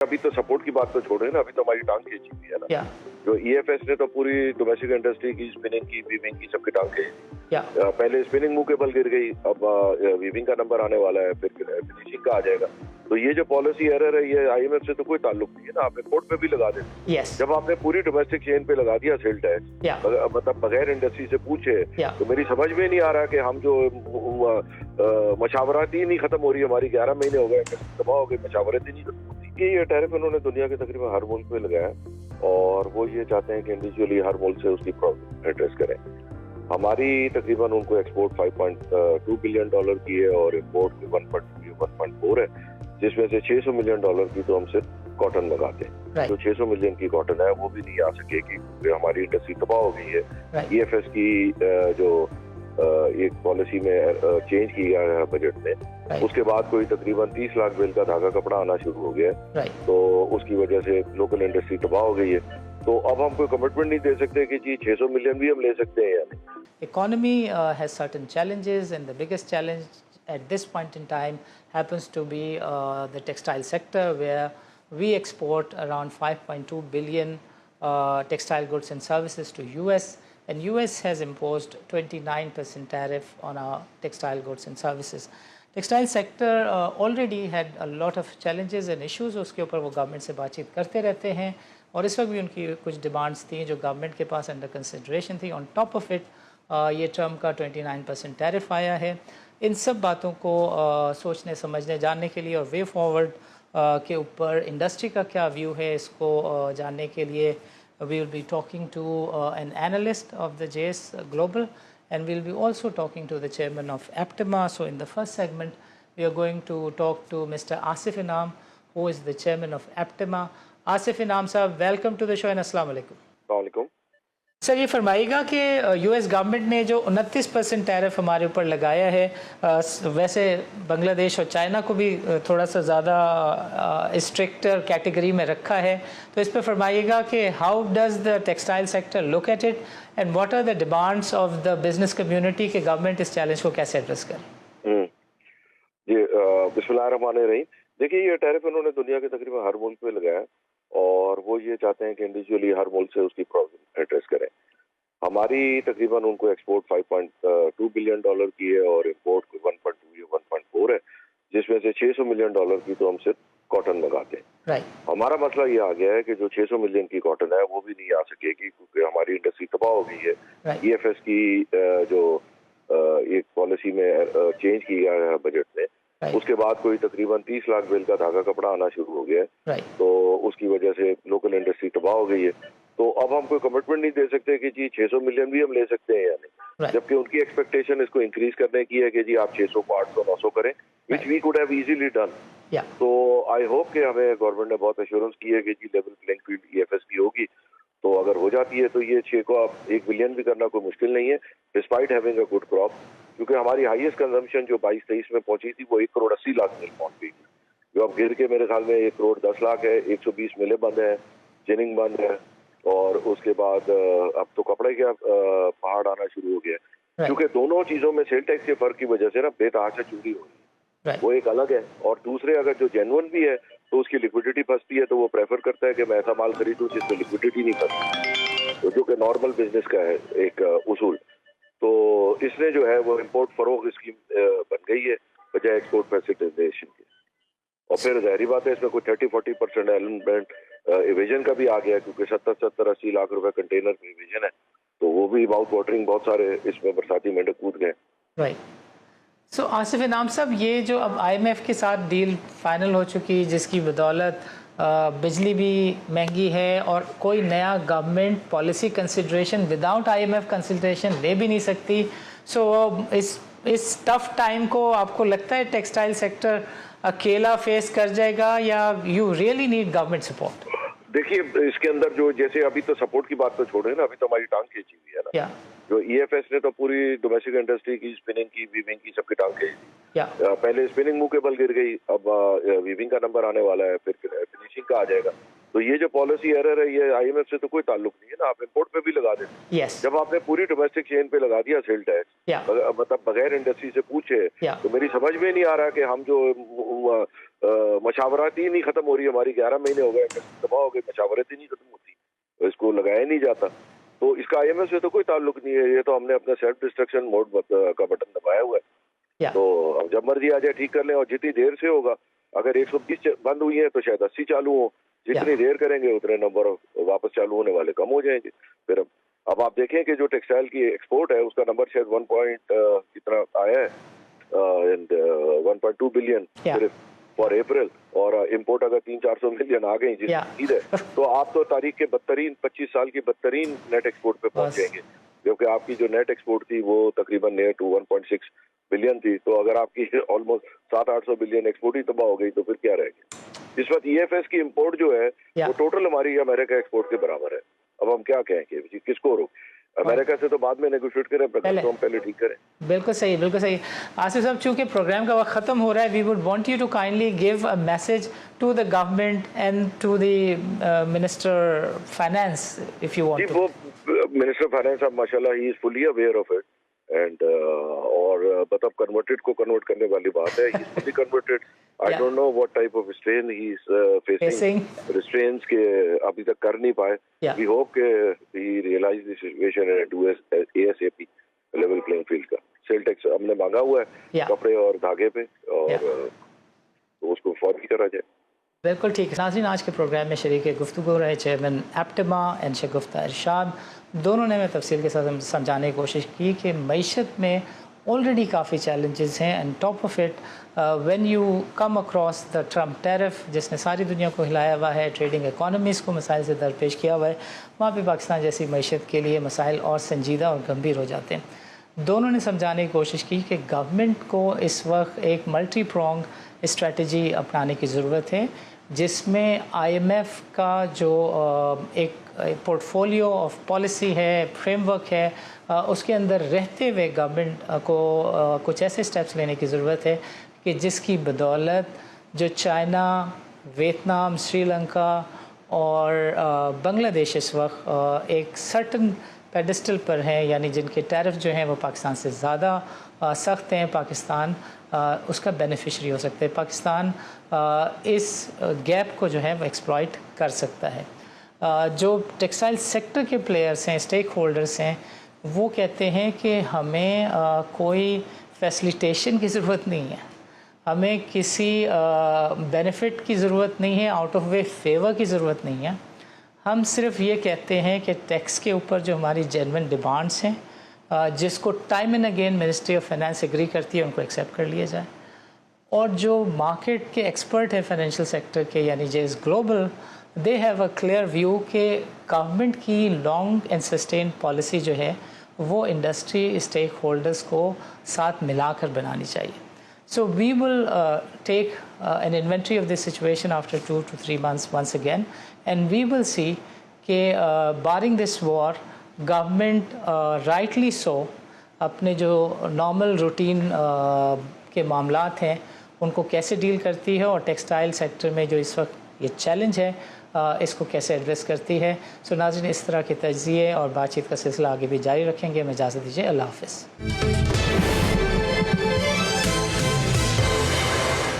अभी तो सपोर्ट की बात तो छोड़े ना, अभी तो हमारी टांग खींची हुई है ना। जो ईएफएस ने तो पूरी डोमेस्टिक इंडस्ट्री की स्पिनिंग की, वीविंग की, सबकी टांग खींची। पहले स्पिनिंग मुंह के बल गिर गई, अब वीविंग का नंबर आने वाला है, फिर फिनिशिंग का आ जाएगा। तो ये जो पॉलिसी एरर है, ये आईएमएफ से तो कोई ताल्लुक नहीं है ना, आप इंपोर्ट पे भी लगा देते। जब आपने पूरी डोमेस्टिक चेन पे लगा दिया सेल टैक्स, मतलब बगैर इंडस्ट्री से पूछे, तो मेरी समझ में नहीं आ रहा कि हम जो मशावरत ही नहीं खत्म हो रही, हमारी 11 महीने हो गए, तबाह हो गई, मशावरत ही नहीं खत्म होती। ये टैरिफ उन्होंने दुनिया के तकरीबन हर मुल्क पे लगाया और वो ये चाहते हैं कि इंडिविजुअली हर मुल्क से उसकी प्रॉब्लम एड्रेस करें। हमारी तकरीबन उनको एक्सपोर्ट $5.2 बिलियन की है और इम्पोर्ट 1.4 है, जिसमें से $600 मिलियन की तो हम सिर्फ कॉटन लगाते हैं। जो 600 मिलियन की कॉटन है वो भी नहीं आ सकेगी क्योंकि हमारी इंडस्ट्री तबाह हो गई है। ईएफएस की जो एक पॉलिसी में चेंज की गया है बजट में, उसके बाद कोई तकरीबन 30 लाख बेल का धागा कपड़ा आना शुरू हो गया है, तो उसकी वजह से लोकल इंडस्ट्री तबाह हो गई है। तो अब हम कोई कमिटमेंट नहीं दे सकते कि जी 600 मिलियन भी हम ले सकते हैं या नहीं। Economy has certain challenges, and the biggest challenge at this point in time happens to be the textile sector, where we export around 5.2 billion textile goods and services to US, and US has imposed 29% tariff on our textile goods and services. Textile sector already had a lot of challenges and issues, उसके ऊपर वो government से बातचीत करते रहते हैं और इस वक्त भी उनकी कुछ डिमांड्स थी जो गवर्नमेंट के पास अंडर कंसिडरेशन थी। ऑन टॉप ऑफ इट ये ट्रम्प का 29% टैरिफ आया है। इन सब बातों को सोचने समझने जानने के लिए और वे फॉरवर्ड के ऊपर इंडस्ट्री का क्या व्यू है, इसको जानने के लिए we will be talking to an analyst of the JS Global, and we'll be also talking to the chairman of APTEMA. So in the first segment, we are going to talk to Mr. Asif Inam, who is the chairman of APTEMA. Asif Inam sir, welcome to the show and Assalamu alaikum. Assalamu alaikum. Sir ये फरमाइएगा कि US government ने जो 29% tariff हमारे ऊपर लगाया है, वैसे बांग्लादेश और चाइना को भी थोड़ा सा ज़्यादा स्ट्रिक्टर कैटेगरी में रखा है, तो इस पर फरमाइएगा कि how does the textile sector look at it and what are the demands of the business community कि गवर्नमेंट इस चैलेंज को कैसे एड्रेस करे। जी बिस्मिल्लाहिर्रहमानिर्रहीम। देखिए ये टैरिफ उन्होंने दुनिया के तकरीबन हर मुल्क पे लगाया और वो ये चाहते हैं कि इंडिविजुअली हर मुल्क से उसकी प्रॉब्लम एड्रेस करें। हमारी तकरीबन उनको एक्सपोर्ट 5.2 बिलियन की है और इम्पोर्ट 1.2 या 1.4 है, जिसमें से 600 मिलियन की तो हम सिर्फ कॉटन लगाते हैं। हमारा मसला ये आ गया है कि जो 600 मिलियन की कॉटन है वो भी नहीं आ सकेगी क्योंकि हमारी इंडस्ट्री तबाह हो गई है। ईएफएस की जो एक पॉलिसी में चेंज की गया है बजट में, उसके बाद कोई तकरीबन 30 लाख बेल का धागा कपड़ा आना शुरू हो गया है, तो उसकी वजह से लोकल इंडस्ट्री तबाह हो गई है। तो अब हम कोई कमिटमेंट नहीं दे सकते कि जी 600 मिलियन भी हम ले सकते हैं या नहीं, जबकि उनकी एक्सपेक्टेशन इसको इंक्रीज करने की है कि जी आप 600 को 800 900 करें, which we could have easily done. तो आई होप कि हमें गवर्नमेंट ने बहुत एश्योरेंस की है कि जी लेवल प्लेइंग फील्ड ईएफएस की होगी, तो अगर हो जाती है तो ये 6 को आप 1 बिलियन भी करना कोई मुश्किल नहीं है, despite having a good crop, क्योंकि हमारी हाईएस्ट कंजम्पशन जो 22-23 में पहुंची थी वो 1 करोड़ 80 लाख मिल पहुंच गई, जो अब गिर के मेरे ख्याल में 1 करोड़ 10 लाख है। 120 मिलें बंद है, जिनिंग बंद है, और उसके बाद अब तो कपड़े का पहाड़ आना शुरू हो गया, क्योंकि दोनों चीजों में सेल टैक्स के फर्क की वजह से ना बेतहाशा चोरी हो रही है, वो एक अलग है। और दूसरे अगर जो जेन्युइन भी है तो उसकी लिक्विडिटी फंसती है, तो वो प्रेफर करता है कि मैं ऐसा माल खरीदूं जिसमें लिक्विडिटी नहीं फंसती, तो जो कि नॉर्मल बिजनेस का है एक उसूल। तो इसने जो है वो इम्पोर्ट फरोख स्कीम बन गई है बजाय एक्सपोर्ट फैसिलिटेशन की, और फिर जाहिर बात है इसमें कोई 30-40% एलिमेंट इवेजन का भी आ गया है, क्योंकि 70-80 लाख रुपए कंटेनर का इवेजन है, तो वो भी माउथ वाटरिंग, बहुत सारे इसमें बरसाती मेंढक कूद गए। सो आसिफ इनाम साहब, ये जो अब आईएमएफ के साथ डील फाइनल हो चुकी, जिसकी बदौलत बिजली भी महंगी है और कोई नया government policy consideration without IMF consideration ले भी नहीं सकती, सो इस टफ टाइम को आपको लगता है टेक्सटाइल सेक्टर अकेला फेस कर जाएगा या you really need government support? देखिए इसके अंदर जो जैसे अभी तो सपोर्ट की बात तो छोड़े ना, अभी तो हमारी टांग खींची हुई है ना। जो ईएफएस ने तो पूरी डोमेस्टिक इंडस्ट्री की स्पिनिंग की, वीविंग की, सबकी टांग खींची। पहले स्पिनिंग मुंह के बल गिर गई, अब वीविंग का नंबर आने वाला है, फिर फिनिशिंग का आ जाएगा। तो ये जो पॉलिसी एरर है ये आईएमएफ से तो कोई ताल्लुक नहीं है ना, आप इंपोर्ट पे भी लगा देते। जब आपने पूरी डोमेस्टिक चेन पे लगा दिया सेल टैक्स, मतलब बगैर इंडस्ट्री से पूछे, तो मेरी समझ में नहीं आ रहा कि हम जो मशावरत ही नहीं खत्म हो रही, हमारी 11 महीने हो गए तबाह हो गई, मशावरत ही नहीं खत्म होती, इसको लगाया नहीं जाता। तो इसका IMF से तो कोई ताल्लुक नहीं है, ये तो हमने अपना सेल्फ डिस्ट्रक्शन मोड का बटन दबाया हुआ है। तो अब जब मर्जी आ जाए ठीक कर लें, और जितनी देर से होगा, अगर 120 बंद हुई है तो शायद 80 चालू हो, जितनी देर करेंगे उतने नंबर वापस चालू होने वाले कम हो जाएंगे। फिर अब आप देखें कि जो टेक्सटाइल की एक्सपोर्ट है उसका नंबर शायद 1 कितना आया है, 1.2 बिलियन सिर्फ फॉर अप्रैल, और इम्पोर्ट अगर 300-400 मिलियन आ गई जिस है, तो आप तो तारीख के 25 साल की बदतरीन नेट एक्सपोर्ट पे पहुंच जाएंगे, क्योंकि आपकी जो नेट एक्सपोर्ट थी वो तकरीबन नियर टू 1.6 बिलियन थी। तो अगर आपकी ऑलमोस्ट 700-800 बिलियन एक्सपोर्ट ही तबाह हो गई तो फिर क्या रहेगा। इस वक्त EFS की इम्पोर्ट जो है वो टोटल हमारी अमेरिका एक्सपोर्ट के बराबर है। अब हम क्या कहें कि किसको रोक, अमेरिका से तो बाद में नेगोशिएट करें, तो हम पहले ठीक करें। बिल्कुल सही, बिल्कुल सही। आसिफ साहब, चूंकि प्रोग्राम का वक्त ख़त्म हो रहा है, we would want you to kindly give a message to the government and to the minister finance if you want. वो मिनिस्टर फाइनेंस अब माशाल्लाह he is fully aware of it, and और मतलब कन्वर्टेड को कन्वर्ट करने वाली बात है, he is fully converted. I don't know what type of strain he is facing. Restraints के अभी तक कर नहीं पाए. We hope के he realize the situation and do ASAP level playing field का. सेल टैक्स हमने मांगा हुआ है कपड़े और धागे पे, और तो उसको फौरी करा जाए। बिल्कुल ठीक है। नाज़रीन, आज के प्रोग्राम में शरीक गुफ्तगू रहे चेयरमैन एप्टिमा एंड शगुफ्ता इरशाद। दोनों ने मैं तफसील के साथ समझाने की कोशिश की कि मईशत में ऑलरेडी काफ़ी चैलेंजेस हैं, and top of it when you come across the Trump tariff जिसने सारी दुनिया को हिलाया हुआ है, ट्रेडिंग इकॉनमीज़ को मसाइल से दरपेश किया हुआ है, वहाँ पे पाकिस्तान जैसी मईशत के लिए मसाइल और संजीदा और गंभीर हो जाते हैं। दोनों ने समझाने की कोशिश की कि गवर्नमेंट को इस वक्त एक मल्टी प्रोंग स्ट्रेटजी अपनाने की ज़रूरत है, जिसमें IMF का जो एक पोर्टफोलियो ऑफ पॉलिसी है, फ्रेमवर्क है, उसके अंदर रहते हुए गवर्नमेंट को कुछ ऐसे स्टेप्स लेने की ज़रूरत है कि जिसकी बदौलत जो चाइना, वियतनाम, श्रीलंका और बांग्लादेश इस वक्त एक सर्टन पेडिस्टल पर हैं, यानी जिनके टैरिफ जो हैं वो पाकिस्तान से ज़्यादा सख्त हैं, पाकिस्तान उसका बेनिफिशरी हो सकता है। पाकिस्तान इस गैप को जो है वो एक्सप्लॉइट कर सकता है। जो टेक्सटाइल सेक्टर के प्लेयर्स हैं, स्टेक होल्डर्स हैं, वो कहते हैं कि हमें कोई फैसिलिटेशन की ज़रूरत नहीं है, हमें किसी बेनिफिट की ज़रूरत नहीं है, आउट ऑफ वे फेवर की ज़रूरत नहीं है। हम सिर्फ ये कहते हैं कि टैक्स के ऊपर जो हमारी जेन्युइन डिमांड्स हैं, जिसको time and again ministry of finance agree करती है, उनको एक्सेप्ट कर लिया जाए। और जो मार्केट के एक्सपर्ट हैं फाइनेंशियल सेक्टर के, यानी JS global, they have a clear view कि गवर्नमेंट की लॉन्ग एंड सस्टेन पॉलिसी जो है वो इंडस्ट्री स्टेक होल्डर्स को साथ मिलाकर बनानी चाहिए। So we will take an inventory of this situation after 2 to 3 months once again, and we will see कि barring this war, government rightly so अपने जो normal routine के मामलात हैं उनको कैसे डील करती है, और टेक्सटाइल सेक्टर में जो इस वक्त ये चैलेंज है इसको कैसे एड्रेस करती है। सो नाज़रीन, इस तरह के तज्ज़िये और बातचीत का सिलसिला आगे भी जारी रखेंगे। मैं इजाज़त दीजिए, अल्लाह हाफ़िज़।